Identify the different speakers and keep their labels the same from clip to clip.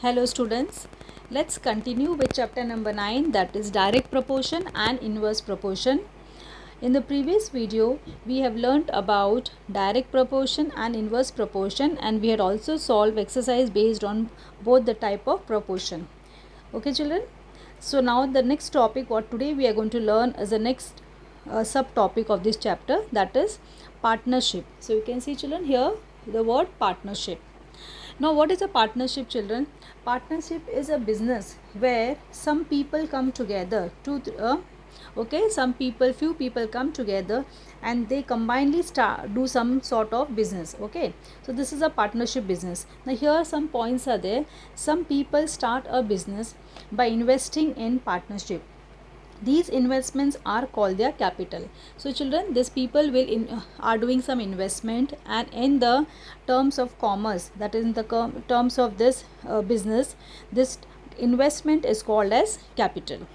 Speaker 1: Hello students, let's continue with chapter number 9, that is direct proportion and inverse proportion. In the previous video, we have learnt about direct proportion and inverse proportion, and we had also solved exercise based on both the type of proportion. Okay children, so now the next topic what today we are going to learn is the next subtopic of this chapter, that is partnership. So you can see children here the word partnership. Now, what is a partnership, children? Partnership is a business where some people come together few people come together and they combinedly do some sort of business. Okay, so this is a partnership business. Now, here some points are there. Some people start a business by investing in partnership. These investments are called their capital. So children, these people are doing some investment, and in the terms of commerce, that is in the terms of this business, this investment is called as capital.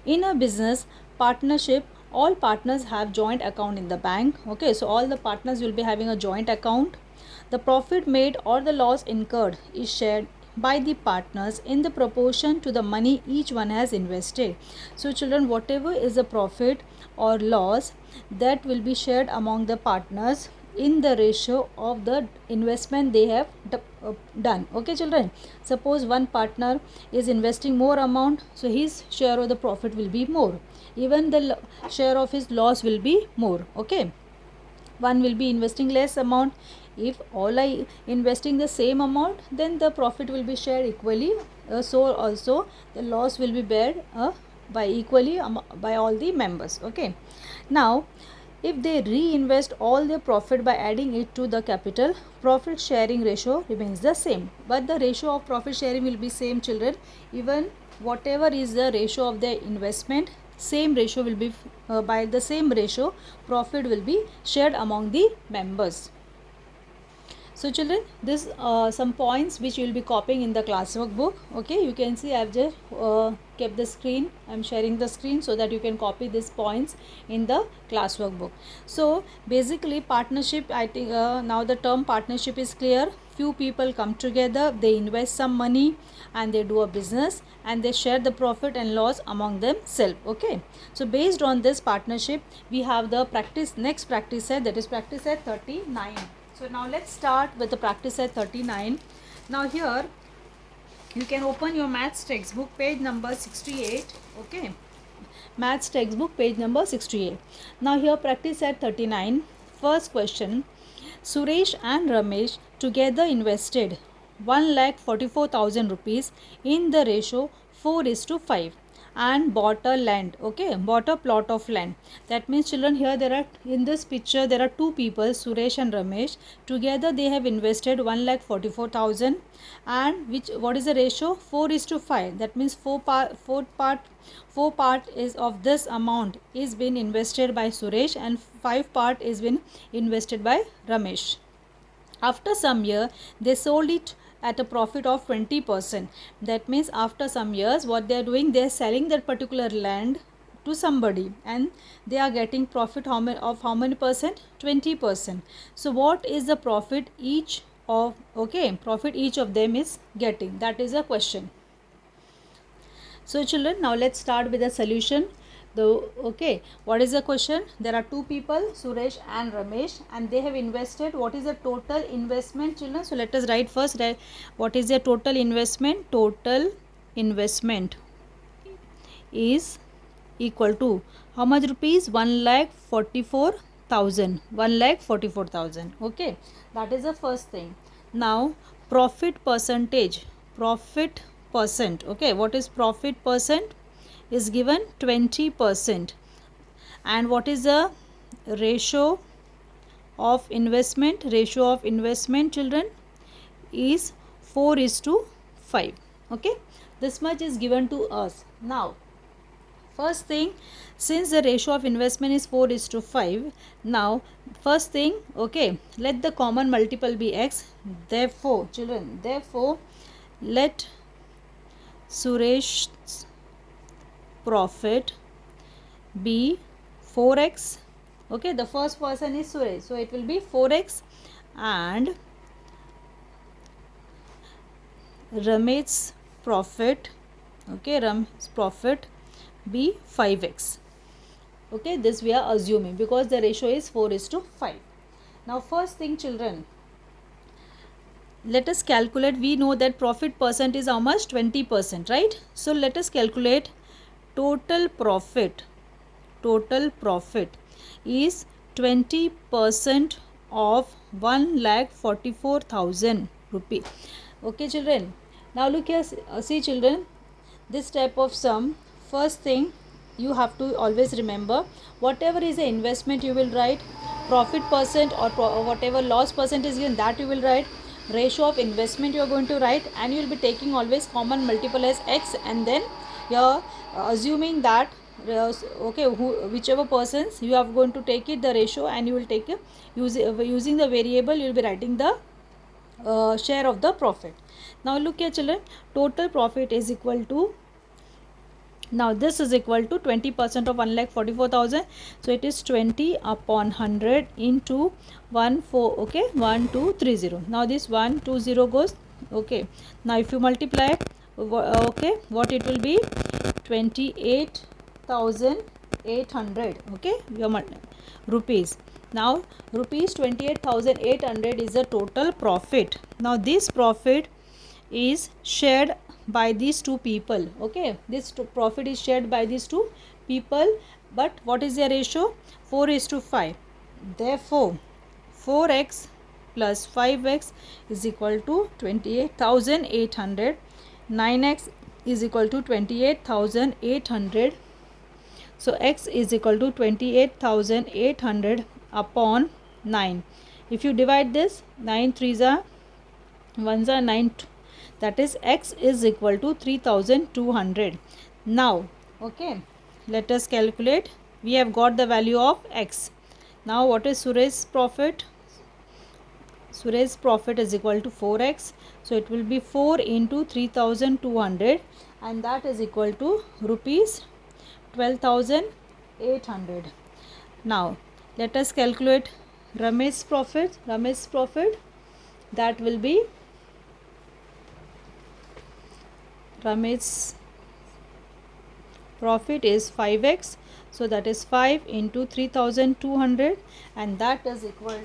Speaker 1: In a business partnership, all partners have joint account in the bank. Okay, so all the partners will be having a joint account. The profit made or the loss incurred is shared by the partners in the proportion to the money each one has invested. So children, whatever is the profit or loss, that will be shared among the partners in the ratio of the investment they have done. Okay children, suppose one partner is investing more amount, so his share of the profit will be more, even the share of his loss will be more. Okay, one will be investing less amount. If all are investing the same amount, then the profit will be shared equally, so also the loss will be bared by equally by all the members. Okay, now if they reinvest all their profit by adding it to the capital, profit sharing ratio remains the same, but the ratio of profit sharing will be same children. Even whatever is the ratio of their investment, same ratio will be by the same ratio profit will be shared among the members. So children, this some points which you will be copying in the classwork book. Okay, you can see I have just kept the screen. I am sharing the screen so that you can copy these points in the classwork book. So basically partnership, I think now the term partnership is clear. Few people come together, they invest some money and they do a business and they share the profit and loss among themselves. Okay, so based on this partnership, we have the next practice set, that is practice set 39. So now let's start with the practice set 39. Now here you can open your maths textbook page number 68. Okay, maths textbook page number 68. Now here practice set 39. First question, Suresh and Ramesh together invested 1,44,000 rupees in the ratio 4:5 and bought a land. Okay, bought a plot of land. That means children, here there are, in this picture there are two people, Suresh and Ramesh. Together they have invested 1,44,000, and what is the ratio? 4:5. That means 4 part is of this amount is been invested by Suresh and 5 part is been invested by Ramesh. After some year, they sold it at a profit of 20%. That means after some years, what they are doing, they are selling that particular land to somebody and they are getting profit of how many percent? 20%. So what is the profit each of, okay, profit each of them is getting? That is a question. So children, now let's start with the solution. Okay, what is the question? There are two people, Suresh and Ramesh, and they have invested. What is the total investment, children? So let us write first. What is their total investment? Total investment is equal to how much rupees? 1,44,000. 1,44,000. Okay, that is the first thing. Now profit percentage. Profit percent. Okay, what is profit percent? Is given 20%. And what is the ratio of investment? Ratio of investment, children, is 4:5. Okay, this much is given to us. Now first thing, since the ratio of investment is 4:5, now first thing, okay, let the common multiple be x. Therefore children, therefore let Suresh's profit be 4x. Okay, the first person is Suresh, so it will be 4x, and Ramesh's profit, okay, Ramesh's profit be 5x. Okay, this we are assuming because the ratio is 4:5. Now first thing children, let us calculate. We know that profit percent is how much? 20%, right? So let us calculate total profit. Total profit is 20% of 1,44,000 rupee. Okay children, now look here, see children, this type of sum, first thing you have to always remember, whatever is the investment you will write, profit percent or whatever loss percent is given, that you will write, ratio of investment you are going to write, and you will be taking always common multiple as x, and then you are assuming that okay, whichever persons you are going to take it the ratio, and you will take it using the variable, you will be writing the share of the profit. Now look here children, total profit is equal to, now this is equal to 20% of 1,44,000, so it is 20 upon 100 into 14, okay, 1230. Now this 120 goes, okay, now if you multiply, okay, what it will be? 28,800, okay, your rupees. Now rupees 28,800 is the total profit. Now this profit is shared by these two people, okay, this profit is shared by these two people, but what is their ratio? 4:5. Therefore 4x plus 5x is equal to 28,800. 9x is equal to 28,800. So x is equal to 28,800 upon 9. If you divide this, 9 3s are 1s are 9, that is x is equal to 3,200. Now okay, let us calculate. We have got the value of x. Now what is Suresh's profit? Suresh's profit is equal to 4x, so it will be 4 into 3,200, and that is equal to rupees 12,800. Now let us calculate Ramesh's profit. Ramesh's profit, that will be, Ramesh's profit is 5x, so that is 5 into 3,200, and that is equal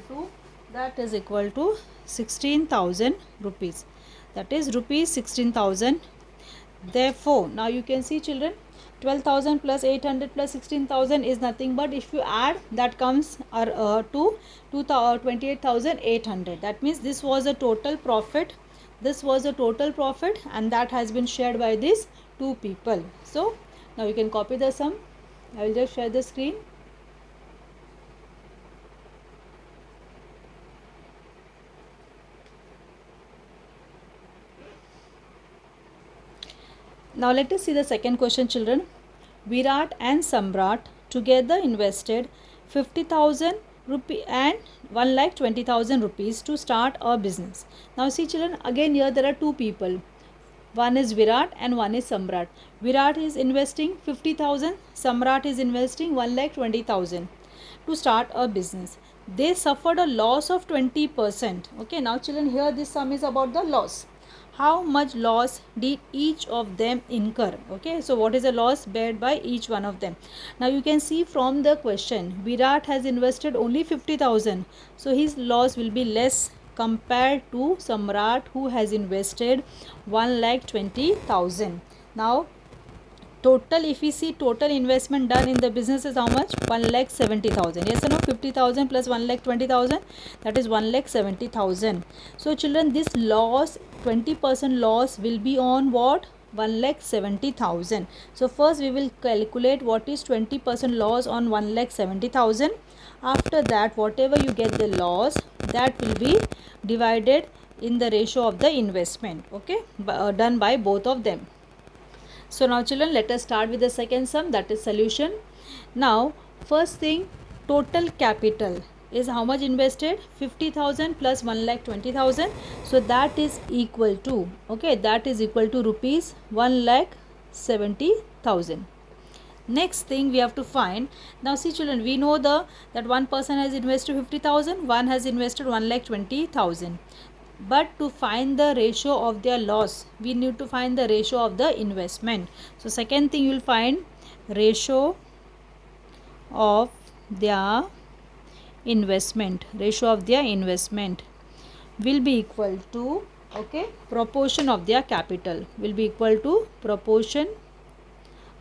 Speaker 1: to 16,000 rupees, that is rupees 16,000. Therefore now you can see children, 12,000 plus 800 plus 16,000 is nothing but, if you add, that comes to 28,800. that means this was a total profit, and that has been shared by these two people. So now you can copy the sum. I will just share the screen. Now let us see the second question children. Virat and Samrat together invested 50,000 rupee and 1,20,000 rupees to start a business. Now see children, again here there are two people. One is Virat and one is Samrat. Virat is investing 50,000, Samrat is investing 1,20,000 to start a business. They suffered a loss of 20%. Okay, now children, here this sum is about the loss. How much loss did each of them incur? Okay, so what is the loss bared by each one of them? Now you can see from the question, Virat has invested only 50,000, so his loss will be less compared to Samrat, who has invested 1,20,000. Now total, if we see total investment done in the business is how much? 1,70,000. Yes or no? 50,000 plus 1,20,000, that is 1,70,000. So children, this loss, 20% loss will be on what? 1,70,000. So first we will calculate what is 20% loss on 1,70,000. After that, whatever you get the loss, that will be divided in the ratio of the investment, okay, done by both of them. So now children, let us start with the second sum, that is solution. Now first thing, total capital is how much invested? 50,000 plus 1,20,000, so that is equal to, okay, that is equal to rupees 1,70,000. Next thing we have to find. Now see children, we know that one person has invested 50,000, one has invested 1,20,000. But to find the ratio of their loss, we need to find the ratio of the investment. So second thing, you will find ratio of their investment. Ratio of their investment will be equal to, okay, proportion of their capital, will be equal to proportion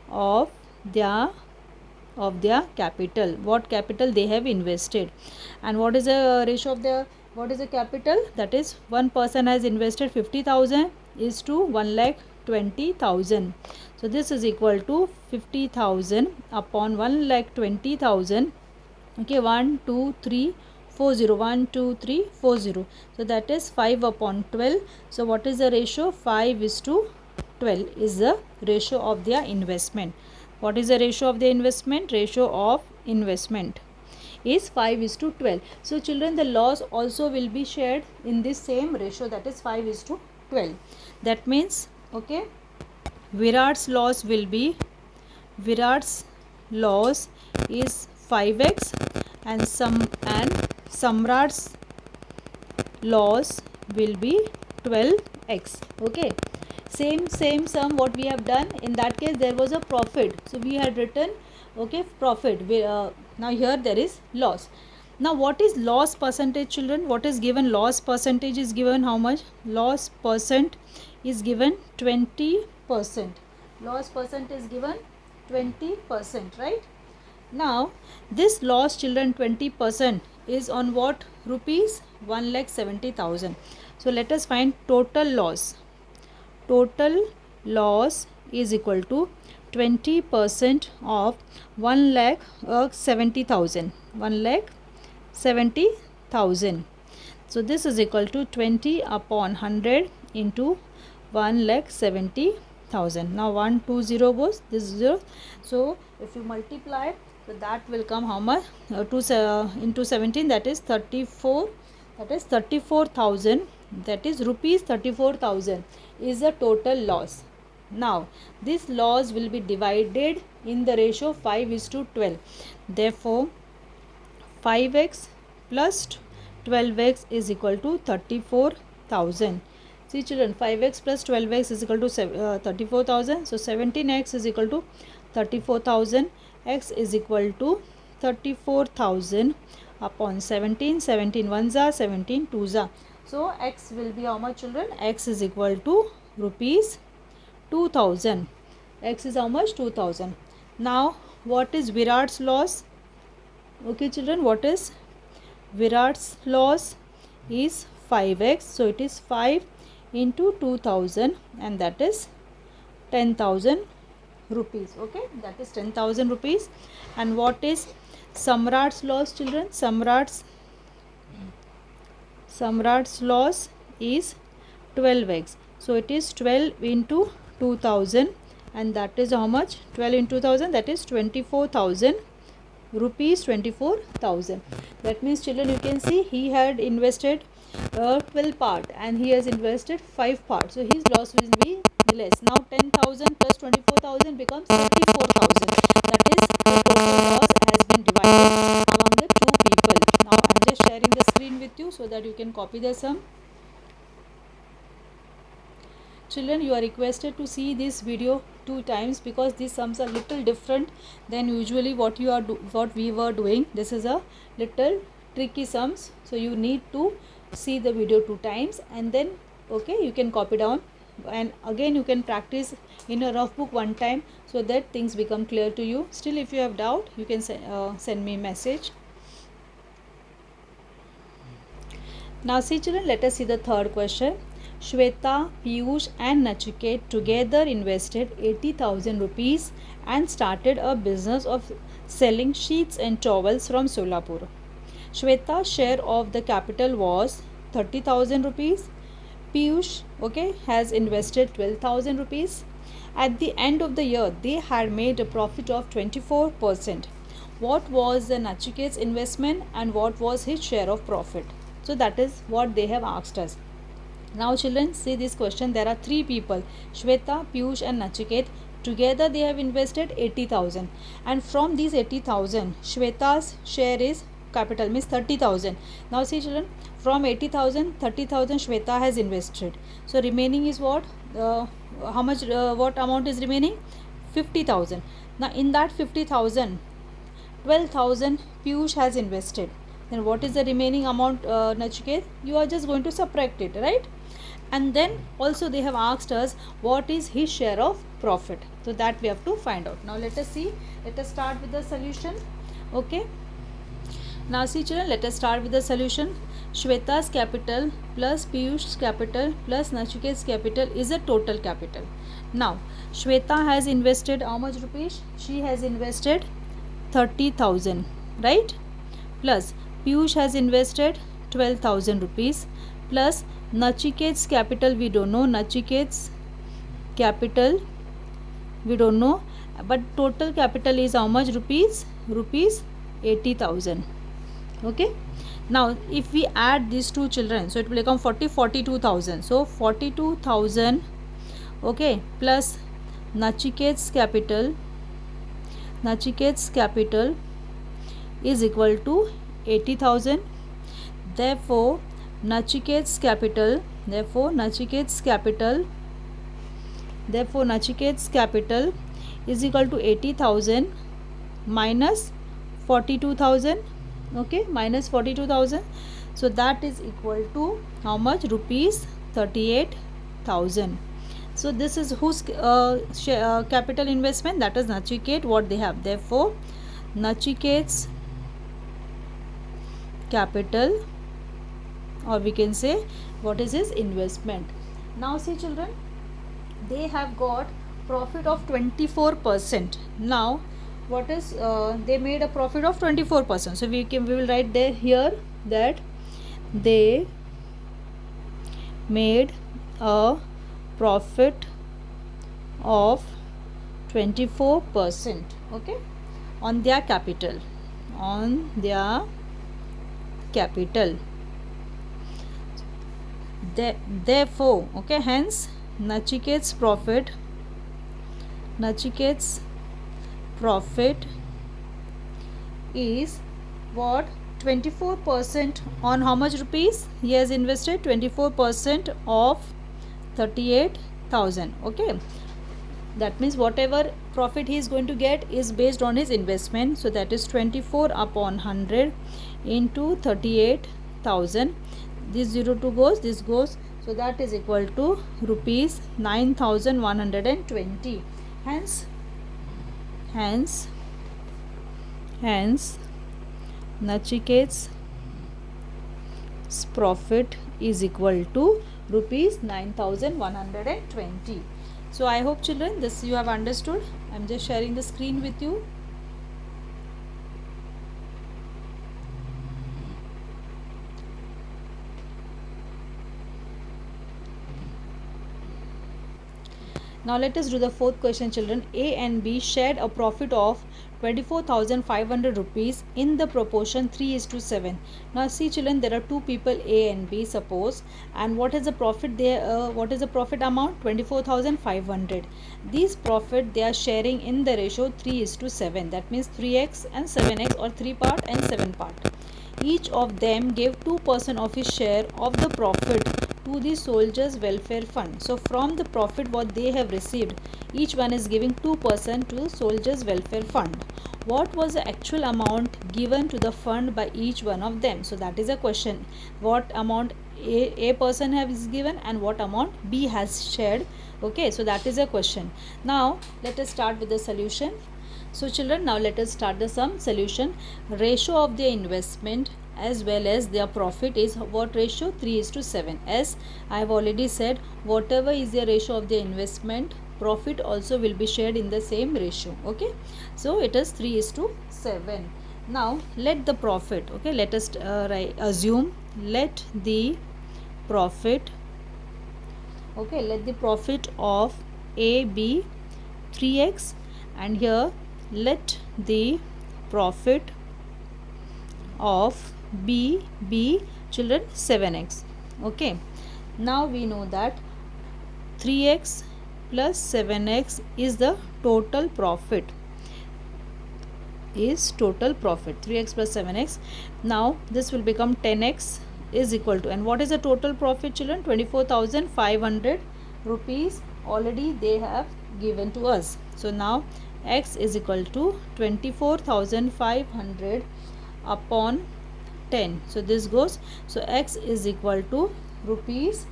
Speaker 1: of their capital, what capital they have invested. And what is the ratio of the, what is the capital? That is, one person has invested 50,000 is to 1,20,000. So this is equal to 50,000 upon 1,20,000. Okay, 1 2 3 4 0, 1 2 3 4 0. So that is 5 upon 12. So what is the ratio? 5 is to 12 is the ratio of their investment. What is the ratio of the investment? Ratio of investment is 5 is to 12. So children, the loss also will be shared in this same ratio, that is 5 is to 12. That means, okay, Virat's loss will be, Virat's loss is 5x, and Samrat's loss will be 12x. Okay, same sum what we have done. In that case there was a profit, so we had written, okay, profit. Now here there is loss. Now what is loss percentage, children? What is given? Loss percentage is given how much? Loss percent is given 20%. Loss percent is given 20%, right? Now this loss, children, 20% is on what? Rupees 1,70,000. So let us find total loss. Total loss is equal to 20% of 1,70,000. 1,70,000. So this is equal to 20 upon 100 into 1,70,000. Now 120 goes, this 0. So if you multiply, so that will come how much? 2 into 17, that is 34. That is 34,000. That is rupees 34,000 is the total loss. Now this loss will be divided in the ratio 5 is to 12. Therefore 5x plus 12x is equal to 34,000. See children, 5x plus 12x is equal to 34,000. So 17x is equal to 34,000. X is equal to 34,000 upon 17. 17 ones are, 17 twos are. So x will be how much, children? X is equal to rupees 2,000. X is how much? 2,000. Now what is Virat's loss? Okay children, what is Virat's loss? Is 5x. So it is 5 into 2,000, and that is 10,000 rupees. Okay, that is 10,000 rupees. And what is Samrat's loss, children? Samrat's loss is 12x. So it is 12 into 2,000, and that is how much? 12 into 2,000, that is 24,000 rupees. 24,000. That means children, you can see he had invested 12 part and he has invested 5 parts, so his loss will be less. Now 10,000 plus 24,000 becomes 34,000. That is, the total loss has been divided among the two people. Now I am just sharing the screen with you so that you can copy the sum. Children, you are requested to see this video 2 times because these sums are little different than usually what we were doing. This is a little tricky sums, so you need to see the video 2 times, and then okay, you can copy down, and again you can practice in a rough book 1 time so that things become clear to you. Still, if you have doubt, you can send me a message. Now see children, let us see the third question. Shweta, Piyush and Nachiket together invested 80,000 rupees and started a business of selling sheets and towels from Solapur. Shweta's share of the capital was 30,000 rupees. Piyush, okay, has invested 12,000 rupees. At the end of the year, they had made a profit of 24%. What was the Nachiket's investment and what was his share of profit? So that is what they have asked us. Now children, see this question. There are 3 people, Shweta, Piyush and Nachiket. Together they have invested 80,000, and from these 80,000, Shweta's share is capital means 30,000. Now see children, from 80,000, 30,000 Shweta has invested. So remaining is what? How much? What amount is remaining? 50,000. Now in that 50,000, 12,000 Piyush has invested. Then what is the remaining amount, Nachiket? You are just going to subtract it, right? And then also they have asked us what is his share of profit. So that we have to find out. Now let us see. Let us start with the solution. Okay. Now see children, let us start with the solution. Shweta's capital plus Piyush's capital plus Nachiket's capital is a total capital. Now Shweta has invested how much rupees? She has invested 30,000, right? Plus Piyush has invested 12,000 rupees, plus Nachiket's capital we don't know. Nachiket's capital we don't know, but total capital is how much rupees? Rupees 80,000. Okay. Now if we add these two children, so it will become 42,000. So 42,000, okay, plus Nachiket's capital is equal to 80,000. Therefore Nachiket's capital is equal to 80,000 minus 42,000. Okay, minus 42,000. So that is equal to how much? Rupees 38,000. So this is whose capital investment? That is Nachiket, what they have. Therefore Nachiket's capital, or we can say what is his investment. Now see children, they have got profit of 24%. Now what is they made a profit of 24%. So we will write there here that they made a profit of 24%, okay, on their capital. Therefore, okay, hence Nachiket's profit is what? 24% on how much rupees he has invested? 24% of 38,000. Okay, that means whatever profit he is going to get is based on his investment. So that is 24 upon 100 into 38,000. This 02 goes, this goes, so that is equal to rupees 9,120. Hence Nachiket's profit is equal to rupees 9,120. So I hope children this you have understood. I am just sharing the screen with you. Now let us do the fourth question children. A and B shared a profit of 24,500 rupees in the proportion 3:7. Now see children, there are two people A and B, suppose, and what is the profit there? What is the profit amount? 24,500. These profit they are sharing in the ratio 3:7. That means 3x and 7x, or 3 part and 7 part. Each of them gave 2% of his share of the profit to the soldiers welfare fund. So from the profit what they have received, each one is giving 2% to soldiers welfare fund. What was the actual amount given to the fund by each one of them? So that is a question. What amount a person has given and what amount B has shared. Okay, so that is a question. Now let us start with the solution. So children, now let us start the sum solution. Ratio of their investment as well as their profit is what ratio? 3:7. As I have already said, whatever is the ratio of the investment, profit also will be shared in the same ratio. Okay, so it is 3:7. Now let the profit, okay, let us assume, let the profit, okay, let the profit of A be 3x, and here let the profit of B be children 7x. Okay, now we know that 3x plus 7x is the total profit. is total profit. 3x plus 7x. Now this will become 10x is equal to, and what is the total profit, children? 24,500 rupees already they have given to us. So now x is equal to 24,500 upon 10. So this goes, so x is equal to rupees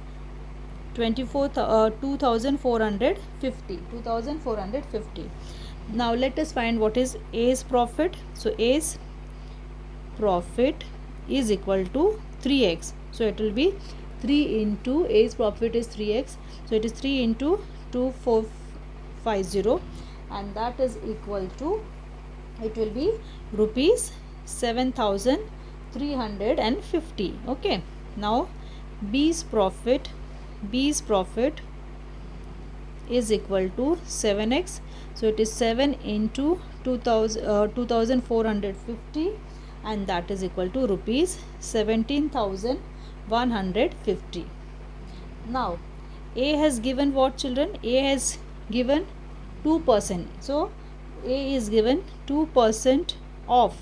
Speaker 1: 2450. Now let us find what is A's profit. So A's profit is equal to 3x. So it will be 3 into A's profit is 3x. So it is 3 into 2450, and that is equal to, it will be rupees 7,350. Okay. Now B's profit is equal to 7x. So it is 7 into 2450, and that is equal to rupees 17,150. Now A has given what, children? A has given 2%. So A is given 2% of,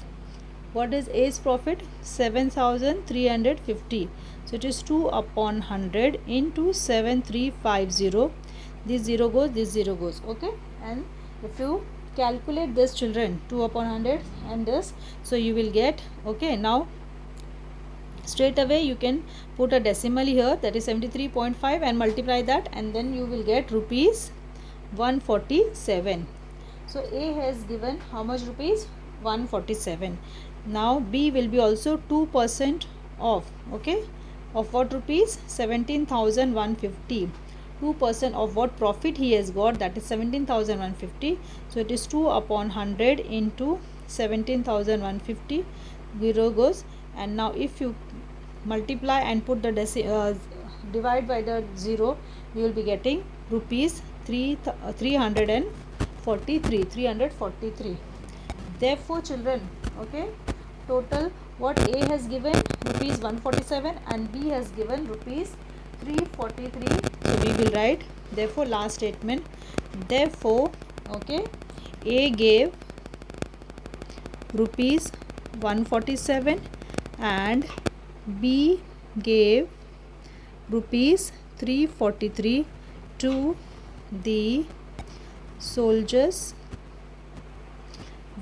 Speaker 1: what is A's profit? 7,350. So it is 2 upon 100 into 7,350. This 0 goes, this 0 goes. Okay. And if you calculate this, children, 2 upon 100 and this, so you will get, okay, now straight away you can put a decimal here, that is 73.5, and multiply that, and then you will get rupees 147. So A has given how much rupees? 147. Now B will be also 2% off, okay, of what rupees? 17,150. 2% of what profit he has got, that is 17,150. So it is 2 upon 100 into 17,150. 0 goes, and now if you multiply and put the divide by the 0, you will be getting rupees 343. Therefore, children, okay, total what A has given rupees 147 and B has given rupees 343. So we will write, therefore, last statement, therefore, okay, A gave rupees 147 and B gave rupees 343 to the soldiers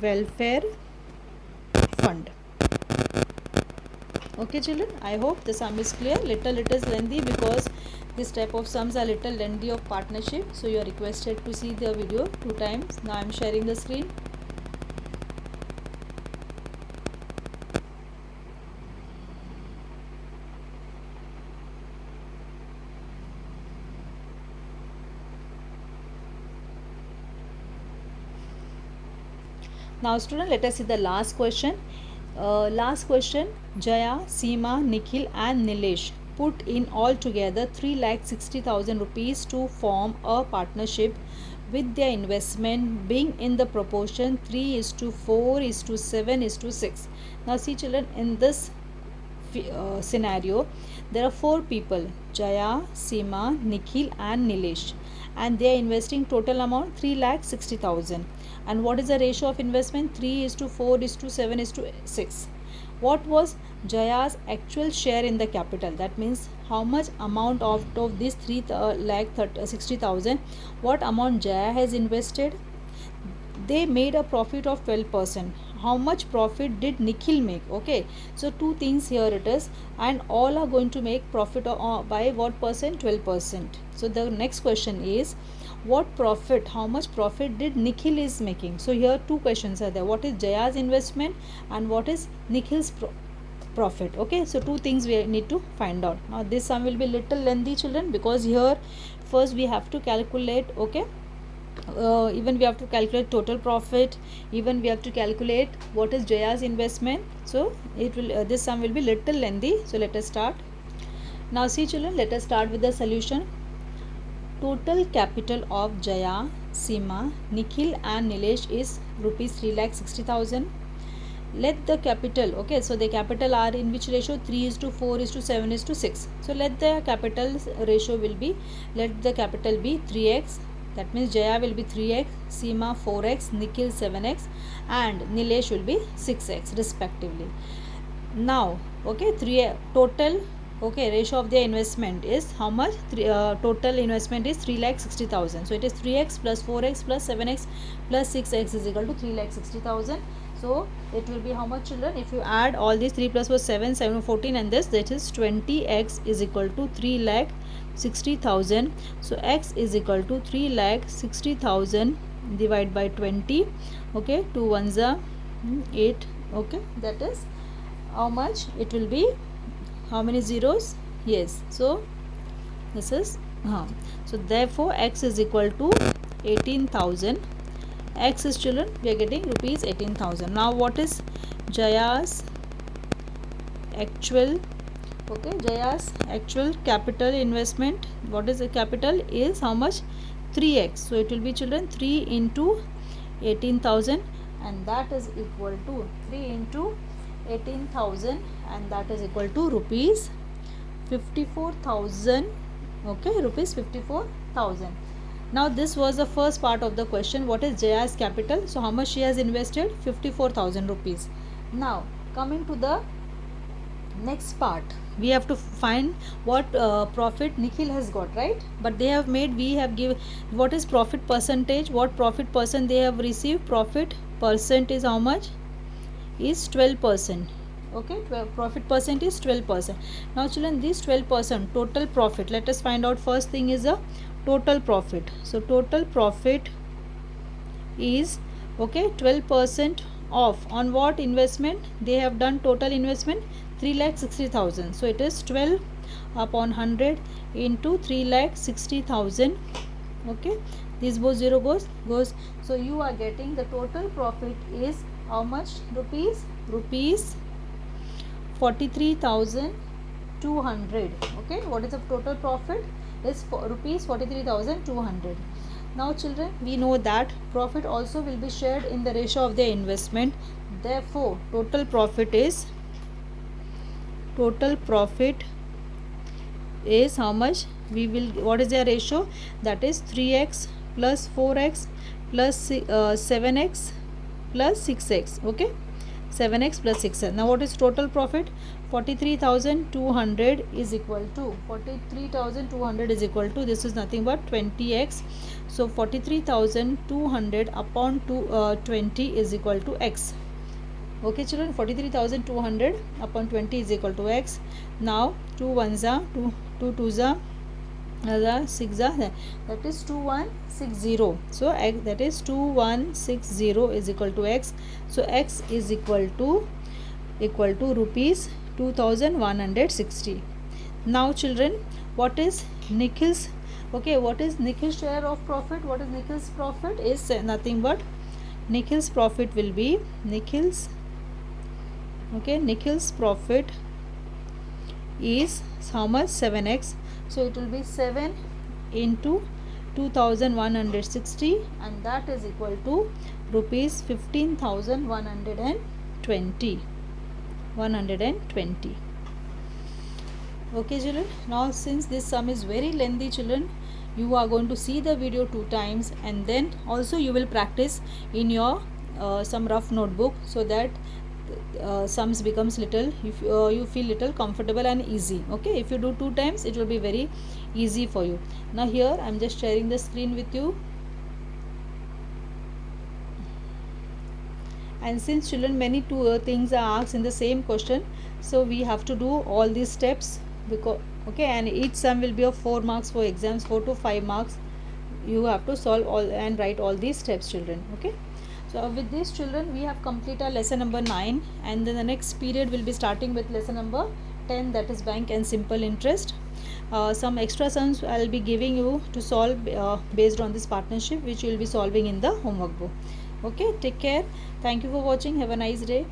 Speaker 1: welfare fund. Okay, children, I hope the sum is clear. Little it is lengthy because this type of sums are little lengthy of partnership, so you are requested to see the video 2 times. Now I am sharing the screen. Now student, let us see the last question. Jaya, Seema, Nikhil and Nilesh put in all together 3,60,000 rupees to form a partnership, with their investment being in the proportion 3:4:7:6. Now see children, in this scenario there are 4 people, Jaya, Seema, Nikhil and Nilesh, and they are investing total amount 3,60,000. And what is the ratio of investment? 3:4:7:6. What was Jaya's actual share in the capital? That means how much amount out of this 3,60,000, what amount Jaya has invested? They made a profit of 12%. How much profit did Nikhil make? Okay, so 2 things here it is, and all are going to make profit by what percent? 12%. So the next question is, what profit, how much profit did Nikhil is making? So here 2 questions are there. What is Jaya's investment and what is Nikhil's profit? Okay, so 2 things we need to find out. Now this sum will be little lengthy, children, because here first we have to calculate, okay, even we have to calculate total profit, even we have to calculate what is Jaya's investment. So it will this sum will be little lengthy. So let us start. Now see children, let us start with the solution. Total capital of Jaya, Seema, Nikhil and Nilesh is rupees 3,60,000. Let the capital, okay, so the capital are in which ratio? 3:4:7:6. So let the capital ratio will be, let the capital be 3x, That means Jaya will be 3x, Seema 4x, Nikhil 7x, and Nilesh will be 6x respectively. Now, okay, total, okay, ratio of the investment is how much? Total investment is 3,60,000. So it is 3x plus 4x plus 7x plus 6x is equal to 3,60,000. So it will be how much, children? If you add all these, 3 plus 4 7, 7 14, and this, that is 20x is equal to 3,60,000. So x is equal to 3,60,000 divided by 20. Okay, 2 ones are 8. Okay, that is how much it will be. How many zeros? Yes, so this is so therefore x is equal to 18,000. X is, children, we are getting rupees 18,000. Now what is Jaya's actual, okay, Jaya's actual capital investment? What is the capital? Is how much? 3x. So it will be, children, 3 into 18,000, and that is equal to 3 into 18,000, and that is equal to rupees 54,000. Okay, rupees 54,000. Now this was the first part of the question. What is Jaya's capital? So how much she has invested? 54,000 rupees. Now coming to the next part, we have to find what profit Nikhil has got, right? But they have made, we have given what is profit percentage, what profit percent they have received. Profit percent is how much? Is 12%. Okay, profit percent is 12%. Now children, this 12% total profit, let us find out. First thing is a total profit. So total profit is, okay, 12% off on what investment they have done. Total investment 3,60,000. So it is 12 upon 100 into 3,60,000. Okay, this both zero goes. So you are getting the total profit is how much? Rupees 43,200. Okay, what is the total profit? Is rupees 43,200. Now children, we know that profit also will be shared in the ratio of their investment. Therefore total profit is how much? We will, what is their ratio? That is 3x plus 4x plus 7x plus 6x. Okay, 7x plus 6x. Now what is total profit? 43,200 is equal to 43,200 is equal to, this is nothing but 20x. So 43,200 upon 20 is equal to x. Okay children, 43,200 upon 20 is equal to x. Now 2 ones are 2, 2 twos are 6 are, that is 2160. So x, that is 2160 is equal to x. So x is equal to rupees 2,160. Now children, what is Nikhil's, okay, what is Nikhil's share of profit? What is Nikhil's profit? Is nothing but Nikhil's profit will be Nikhil's profit is how much? 7x. So it will be 7 into 2,160, and that is equal to rupees 15,120. Okay children, now since this sum is very lengthy, children, you are going to see the video 2 times, and then also you will practice in your some rough notebook, so that sums becomes little, if you feel little comfortable and easy. Okay, if you do 2 times, it will be very easy for you. Now here I am just sharing the screen with you, and since children many things are asked in the same question, so we have to do all these steps, because okay, and each sum will be of 4 marks for exams, 4 to 5 marks. You have to solve all and write all these steps, children. Okay, so with this, children, we have completed our lesson number 9, and then the next period will be starting with lesson number 10, that is bank and simple interest. Some extra sums I will be giving you to solve based on this partnership, which you will be solving in the homework book. Okay, take care. Thank you for watching. Have a nice day.